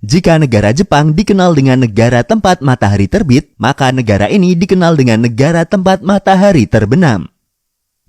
Jika negara Jepang dikenal dengan negara tempat matahari terbit, maka negara ini dikenal dengan negara tempat matahari terbenam.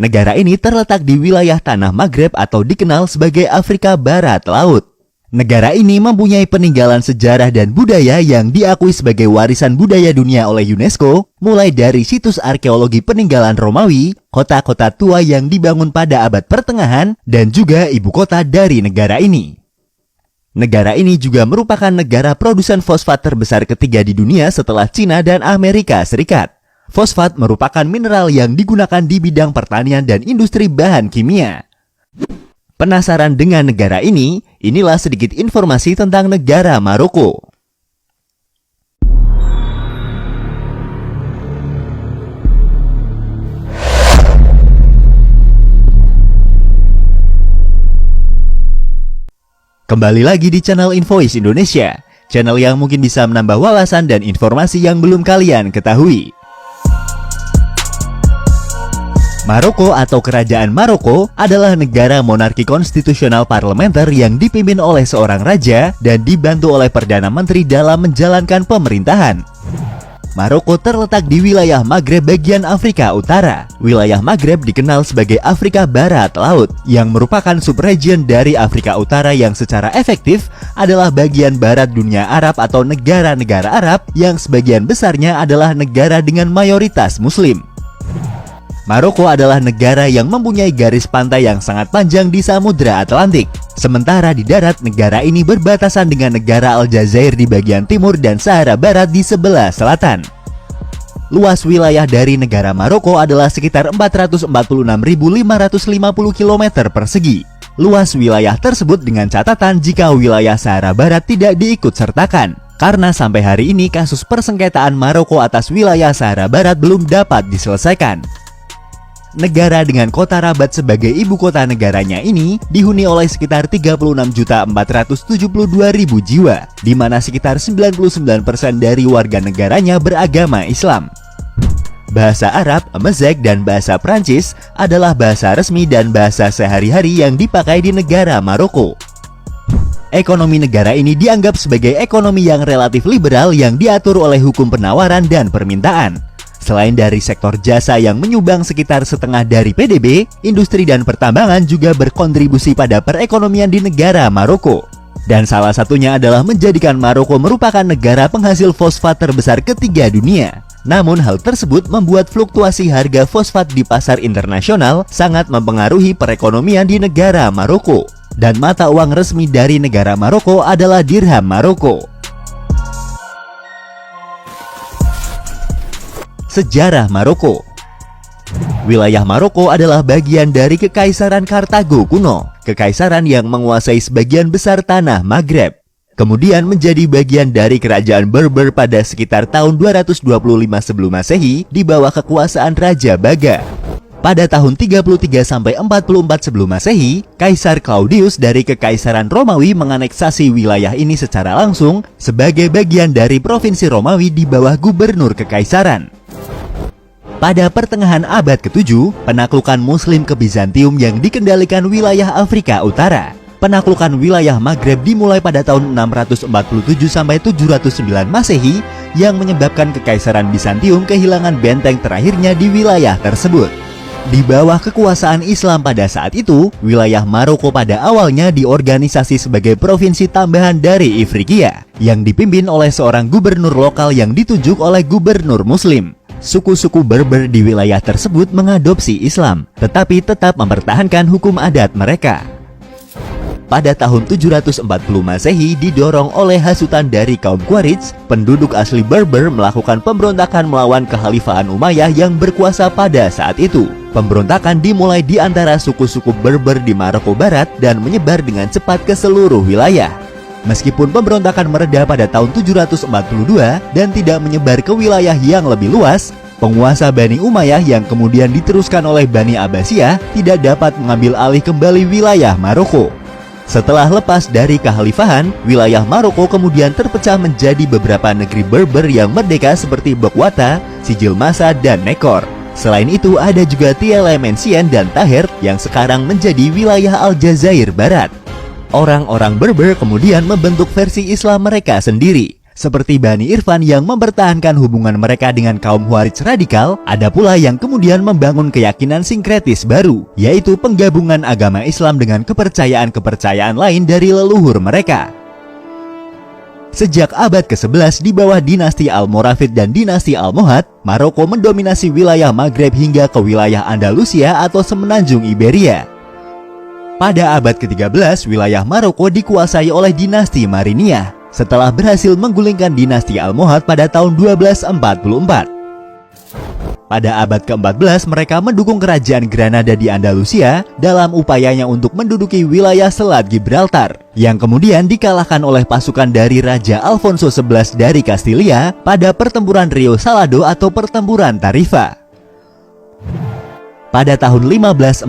Negara ini terletak di wilayah tanah Maghreb atau dikenal sebagai Afrika Barat Laut. Negara ini mempunyai peninggalan sejarah dan budaya yang diakui sebagai warisan budaya dunia oleh UNESCO, mulai dari situs arkeologi peninggalan Romawi, kota-kota tua yang dibangun pada abad pertengahan, dan juga ibu kota dari negara ini. Negara ini juga merupakan negara produsen fosfat terbesar ketiga di dunia setelah Cina dan Amerika Serikat. Fosfat merupakan mineral yang digunakan di bidang pertanian dan industri bahan kimia. Penasaran dengan negara ini? Inilah sedikit informasi tentang negara Maroko. Kembali lagi di channel Invoice Indonesia, channel yang mungkin bisa menambah wawasan dan informasi yang belum kalian ketahui. Maroko atau Kerajaan Maroko adalah negara monarki konstitusional parlementer yang dipimpin oleh seorang raja dan dibantu oleh Perdana Menteri dalam menjalankan pemerintahan. Maroko terletak di wilayah Maghreb bagian Afrika Utara. Wilayah Maghreb dikenal sebagai Afrika Barat Laut, yang merupakan subregion dari Afrika Utara yang secara efektif adalah bagian barat dunia Arab atau negara-negara Arab yang sebagian besarnya adalah negara dengan mayoritas Muslim. Maroko adalah negara yang mempunyai garis pantai yang sangat panjang di Samudra Atlantik. Sementara di darat, negara ini berbatasan dengan negara Aljazair di bagian timur dan Sahara Barat di sebelah selatan. Luas wilayah dari negara Maroko adalah sekitar 446.550 km persegi. Luas wilayah tersebut dengan catatan jika wilayah Sahara Barat tidak diikut sertakan. Karena sampai hari ini kasus persengketaan Maroko atas wilayah Sahara Barat belum dapat diselesaikan. Negara dengan kota Rabat sebagai ibu kota negaranya ini dihuni oleh sekitar 36.472.000 jiwa, di mana sekitar 99% dari warga negaranya beragama Islam. Bahasa Arab, Amazigh, dan bahasa Prancis adalah bahasa resmi dan bahasa sehari-hari yang dipakai di negara Maroko. Ekonomi negara ini dianggap sebagai ekonomi yang relatif liberal yang diatur oleh hukum penawaran dan permintaan. Selain dari sektor jasa yang menyumbang sekitar setengah dari PDB, industri dan pertambangan juga berkontribusi pada perekonomian di negara Maroko. Dan salah satunya adalah menjadikan Maroko merupakan negara penghasil fosfat terbesar ketiga dunia. Namun hal tersebut membuat fluktuasi harga fosfat di pasar internasional sangat mempengaruhi perekonomian di negara Maroko. Dan mata uang resmi dari negara Maroko adalah dirham Maroko. Sejarah Maroko. Wilayah Maroko adalah bagian dari Kekaisaran Kartago kuno, kekaisaran yang menguasai sebagian besar tanah Maghreb. Kemudian menjadi bagian dari Kerajaan Berber pada sekitar tahun 225 sebelum Masehi di bawah kekuasaan Raja Baga. Pada tahun 33-44 sebelum Masehi, Kaisar Claudius dari Kekaisaran Romawi menganeksasi wilayah ini secara langsung sebagai bagian dari provinsi Romawi di bawah gubernur kekaisaran. Pada pertengahan abad ke-7, penaklukan Muslim ke Bizantium yang dikendalikan wilayah Afrika Utara. Penaklukan wilayah Maghreb dimulai pada tahun 647 sampai 709 Masehi yang menyebabkan Kekaisaran Bizantium kehilangan benteng terakhirnya di wilayah tersebut. Di bawah kekuasaan Islam pada saat itu, wilayah Maroko pada awalnya diorganisasi sebagai provinsi tambahan dari Ifriqiya yang dipimpin oleh seorang gubernur lokal yang ditunjuk oleh gubernur Muslim. Suku-suku Berber di wilayah tersebut mengadopsi Islam, tetapi tetap mempertahankan hukum adat mereka. Pada tahun 740 Masehi didorong oleh hasutan dari kaum Quraisy, penduduk asli Berber melakukan pemberontakan melawan kekhalifahan Umayyah yang berkuasa pada saat itu. Pemberontakan dimulai di antara suku-suku Berber di Maroko Barat dan menyebar dengan cepat ke seluruh wilayah. Meskipun pemberontakan mereda pada tahun 742 dan tidak menyebar ke wilayah yang lebih luas, penguasa Bani Umayyah yang kemudian diteruskan oleh Bani Abbasiyah tidak dapat mengambil alih kembali wilayah Maroko. Setelah lepas dari kekhalifahan, wilayah Maroko kemudian terpecah menjadi beberapa negeri Berber yang merdeka seperti Bokwata, Sijil Masa, dan Nekor. Selain itu ada juga Tielemensian dan Taher yang sekarang menjadi wilayah Aljazair Barat. Orang-orang Berber kemudian membentuk versi Islam mereka sendiri. Seperti Bani Irfan yang mempertahankan hubungan mereka dengan kaum Khawarij radikal, ada pula yang kemudian membangun keyakinan sinkretis baru, yaitu penggabungan agama Islam dengan kepercayaan-kepercayaan lain dari leluhur mereka. Sejak abad ke-11 di bawah dinasti Almoravid dan dinasti Almohad, Maroko mendominasi wilayah Maghreb hingga ke wilayah Andalusia atau semenanjung Iberia. Pada abad ke-13, wilayah Maroko dikuasai oleh dinasti Mariniyah, setelah berhasil menggulingkan dinasti Almohad pada tahun 1244. Pada abad ke-14, mereka mendukung kerajaan Granada di Andalusia dalam upayanya untuk menduduki wilayah Selat Gibraltar, yang kemudian dikalahkan oleh pasukan dari Raja Alfonso XI dari Kastilia pada pertempuran Rio Salado atau pertempuran Tarifa. Pada tahun 1549,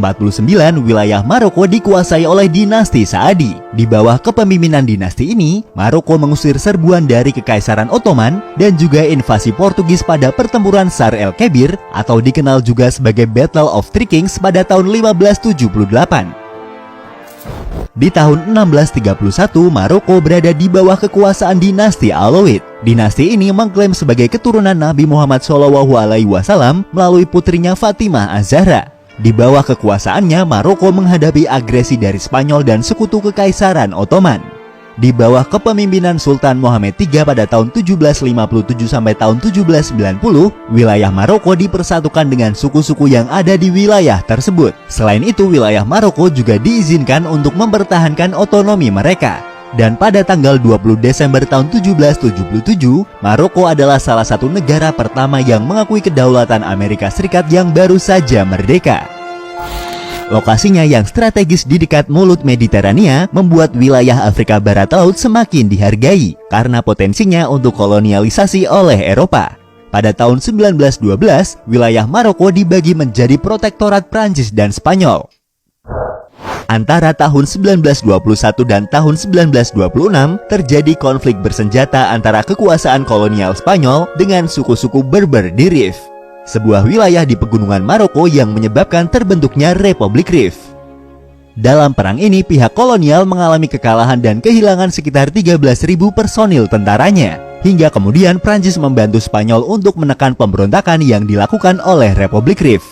wilayah Maroko dikuasai oleh dinasti Saadi. Di bawah kepemimpinan dinasti ini, Maroko mengusir serbuan dari Kekaisaran Ottoman dan juga invasi Portugis pada pertempuran Sar el Kebir atau dikenal juga sebagai Battle of Three Kings pada tahun 1578. Di tahun 1631, Maroko berada di bawah kekuasaan dinasti Alawid. Dinasti ini mengklaim sebagai keturunan Nabi Muhammad SAW melalui putrinya Fatimah Az-Zahra. Di bawah kekuasaannya, Maroko menghadapi agresi dari Spanyol dan sekutu Kekaisaran Ottoman. Di bawah kepemimpinan Sultan Muhammad III pada tahun 1757 sampai tahun 1790, wilayah Maroko dipersatukan dengan suku-suku yang ada di wilayah tersebut. Selain itu, wilayah Maroko juga diizinkan untuk mempertahankan otonomi mereka. Dan pada tanggal 20 Desember tahun 1777, Maroko adalah salah satu negara pertama yang mengakui kedaulatan Amerika Serikat yang baru saja merdeka. Lokasinya yang strategis di dekat mulut Mediterania membuat wilayah Afrika Barat Laut semakin dihargai karena potensinya untuk kolonialisasi oleh Eropa. Pada tahun 1912, wilayah Maroko dibagi menjadi protektorat Prancis dan Spanyol. Antara tahun 1921 dan tahun 1926 terjadi konflik bersenjata antara kekuasaan kolonial Spanyol dengan suku-suku Berber di Rif, sebuah wilayah di pegunungan Maroko yang menyebabkan terbentuknya Republik Rif. Dalam perang ini, pihak kolonial mengalami kekalahan dan kehilangan sekitar 13.000 personil tentaranya, hingga kemudian Prancis membantu Spanyol untuk menekan pemberontakan yang dilakukan oleh Republik Rif.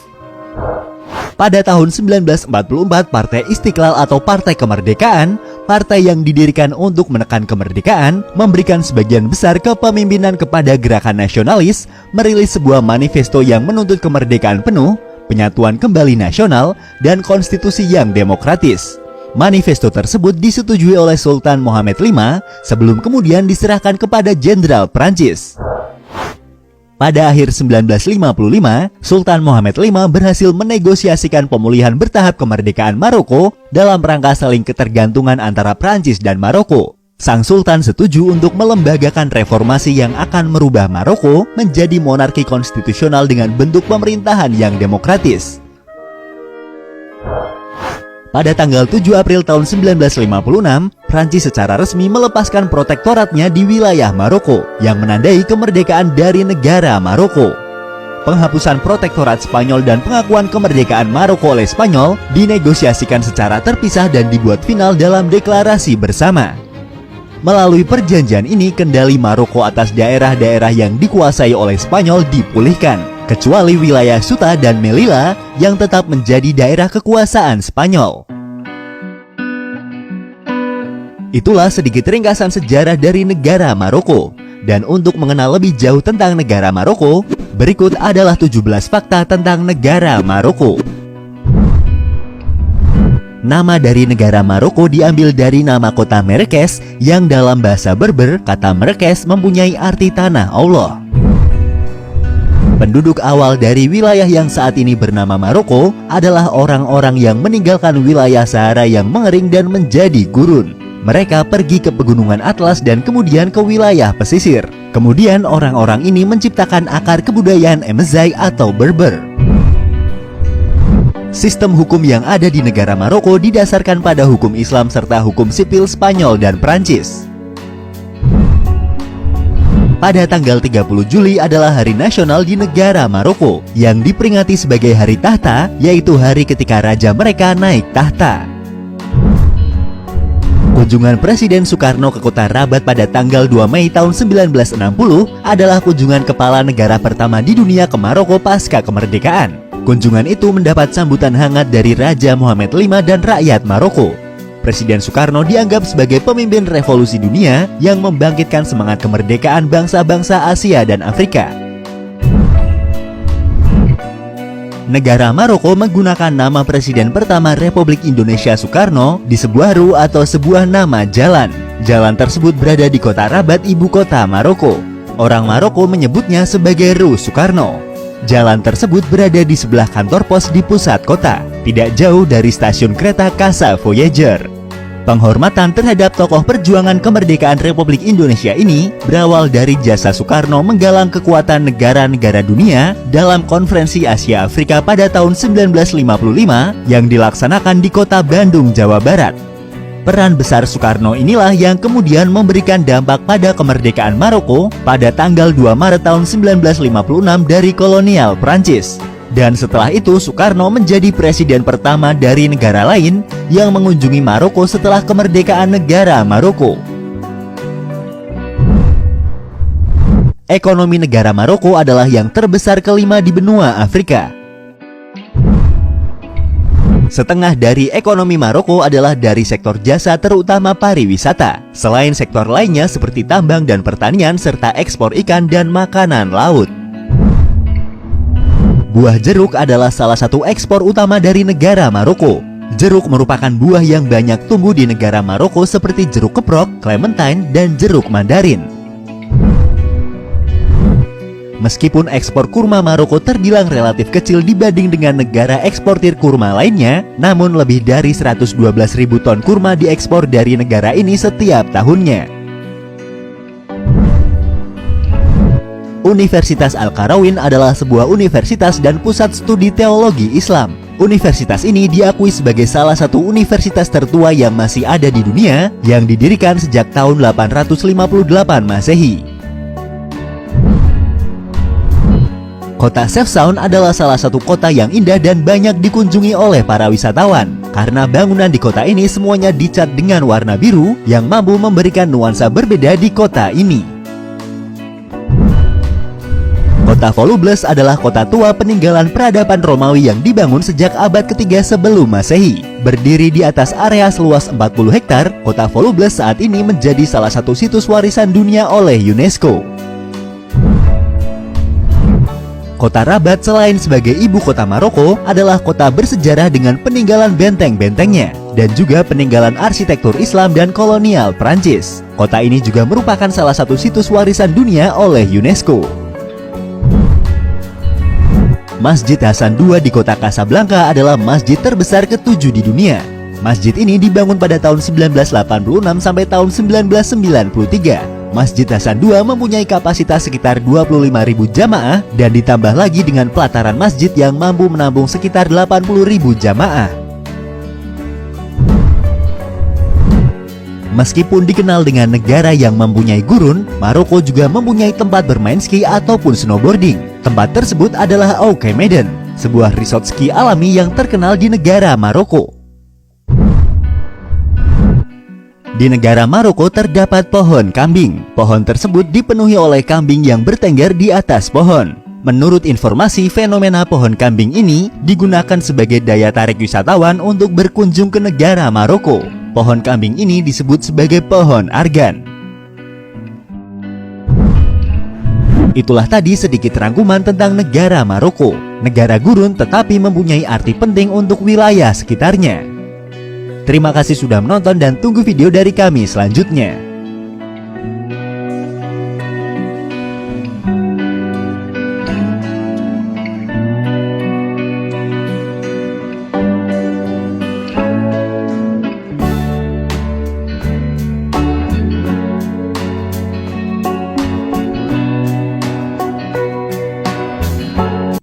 Pada tahun 1944, Partai Istiqlal atau Partai Kemerdekaan, partai yang didirikan untuk menekan kemerdekaan, memberikan sebagian besar kepemimpinan kepada gerakan nasionalis, merilis sebuah manifesto yang menuntut kemerdekaan penuh, penyatuan kembali nasional, dan konstitusi yang demokratis. Manifesto tersebut disetujui oleh Sultan Muhammad V sebelum kemudian diserahkan kepada Jenderal Prancis. Pada akhir 1955, Sultan Muhammad V berhasil menegosiasikan pemulihan bertahap kemerdekaan Maroko dalam rangka saling ketergantungan antara Prancis dan Maroko. Sang Sultan setuju untuk melembagakan reformasi yang akan merubah Maroko menjadi monarki konstitusional dengan bentuk pemerintahan yang demokratis. Pada tanggal 7 April tahun 1956, Prancis secara resmi melepaskan protektoratnya di wilayah Maroko yang menandai kemerdekaan dari negara Maroko. Penghapusan protektorat Spanyol dan pengakuan kemerdekaan Maroko oleh Spanyol dinegosiasikan secara terpisah dan dibuat final dalam deklarasi bersama. Melalui perjanjian ini, kendali Maroko atas daerah-daerah yang dikuasai oleh Spanyol dipulihkan, kecuali wilayah Ceuta dan Melilla yang tetap menjadi daerah kekuasaan Spanyol. Itulah sedikit ringkasan sejarah dari negara Maroko. Dan untuk mengenal lebih jauh tentang negara Maroko, berikut adalah 17 fakta tentang negara Maroko. Nama dari negara Maroko diambil dari nama kota Marrakech yang dalam bahasa Berber, kata Marrakech mempunyai arti tanah Allah. Penduduk awal dari wilayah yang saat ini bernama Maroko adalah orang-orang yang meninggalkan wilayah Sahara yang mengering dan menjadi gurun. Mereka pergi ke pegunungan Atlas dan kemudian ke wilayah pesisir. Kemudian orang-orang ini menciptakan akar kebudayaan Emezigh atau Berber. Sistem hukum yang ada di negara Maroko didasarkan pada hukum Islam serta hukum sipil Spanyol dan Prancis. Pada tanggal 30 Juli adalah hari nasional di negara Maroko yang diperingati sebagai hari tahta, yaitu hari ketika raja mereka naik tahta. Kunjungan Presiden Soekarno ke kota Rabat pada tanggal 2 Mei tahun 1960 adalah kunjungan kepala negara pertama di dunia ke Maroko pasca kemerdekaan. Kunjungan itu mendapat sambutan hangat dari Raja Mohammed V dan rakyat Maroko. Presiden Soekarno dianggap sebagai pemimpin revolusi dunia yang membangkitkan semangat kemerdekaan bangsa-bangsa Asia dan Afrika. Negara Maroko menggunakan nama Presiden pertama Republik Indonesia Soekarno di sebuah rue atau sebuah nama jalan. Jalan tersebut berada di kota Rabat, ibu kota Maroko. Orang Maroko menyebutnya sebagai Rue Soekarno. Jalan tersebut berada di sebelah kantor pos di pusat kota, tidak jauh dari stasiun kereta Casa Voyager. Penghormatan terhadap tokoh perjuangan kemerdekaan Republik Indonesia ini berawal dari jasa Soekarno menggalang kekuatan negara-negara dunia dalam Konferensi Asia Afrika pada tahun 1955 yang dilaksanakan di kota Bandung, Jawa Barat. Peran besar Soekarno inilah yang kemudian memberikan dampak pada kemerdekaan Maroko pada tanggal 2 Maret tahun 1956 dari kolonial Prancis. Dan setelah itu Soekarno menjadi presiden pertama dari negara lain yang mengunjungi Maroko setelah kemerdekaan negara Maroko. Ekonomi negara Maroko adalah yang terbesar kelima di benua Afrika. Setengah dari ekonomi Maroko adalah dari sektor jasa terutama pariwisata, selain sektor lainnya seperti tambang dan pertanian serta ekspor ikan dan makanan laut. Buah jeruk adalah salah satu ekspor utama dari negara Maroko. Jeruk merupakan buah yang banyak tumbuh di negara Maroko seperti jeruk keprok, clementine, dan jeruk mandarin. Meskipun ekspor kurma Maroko terbilang relatif kecil dibanding dengan negara eksportir kurma lainnya, namun lebih dari 112.000 ton kurma diekspor dari negara ini setiap tahunnya. Universitas Al-Qarawin adalah sebuah universitas dan pusat studi teologi Islam. Universitas ini diakui sebagai salah satu universitas tertua yang masih ada di dunia, yang didirikan sejak tahun 858 Masehi. Kota Sefsaun adalah salah satu kota yang indah dan banyak dikunjungi oleh para wisatawan, karena bangunan di kota ini semuanya dicat dengan warna biru yang mampu memberikan nuansa berbeda di kota ini. Kota Volubles adalah kota tua peninggalan peradaban Romawi yang dibangun sejak abad ketiga sebelum Masehi. Berdiri di atas area seluas 40 hektar, kota Volubles saat ini menjadi salah satu situs warisan dunia oleh UNESCO. Kota Rabat selain sebagai ibu kota Maroko adalah kota bersejarah dengan peninggalan benteng-bentengnya dan juga peninggalan arsitektur Islam dan kolonial Prancis. Kota ini juga merupakan salah satu situs warisan dunia oleh UNESCO. Masjid Hasan II di kota Casablanca adalah masjid terbesar ke-7 di dunia. Masjid ini dibangun pada tahun 1986 sampai tahun 1993. Masjid Hasan II mempunyai kapasitas sekitar 25.000 jamaah dan ditambah lagi dengan pelataran masjid yang mampu menampung sekitar 80.000 jamaah. Meskipun dikenal dengan negara yang mempunyai gurun, Maroko juga mempunyai tempat bermain ski ataupun snowboarding. Tempat tersebut adalah Oukaïmeden, sebuah resort ski alami yang terkenal di negara Maroko. Di negara Maroko terdapat pohon kambing. Pohon tersebut dipenuhi oleh kambing yang bertengger di atas pohon. Menurut informasi, fenomena pohon kambing ini digunakan sebagai daya tarik wisatawan untuk berkunjung ke negara Maroko. Pohon kambing ini disebut sebagai pohon argan. Itulah tadi sedikit rangkuman tentang negara Maroko. Negara gurun tetapi mempunyai arti penting untuk wilayah sekitarnya. Terima kasih sudah menonton dan tunggu video dari kami selanjutnya.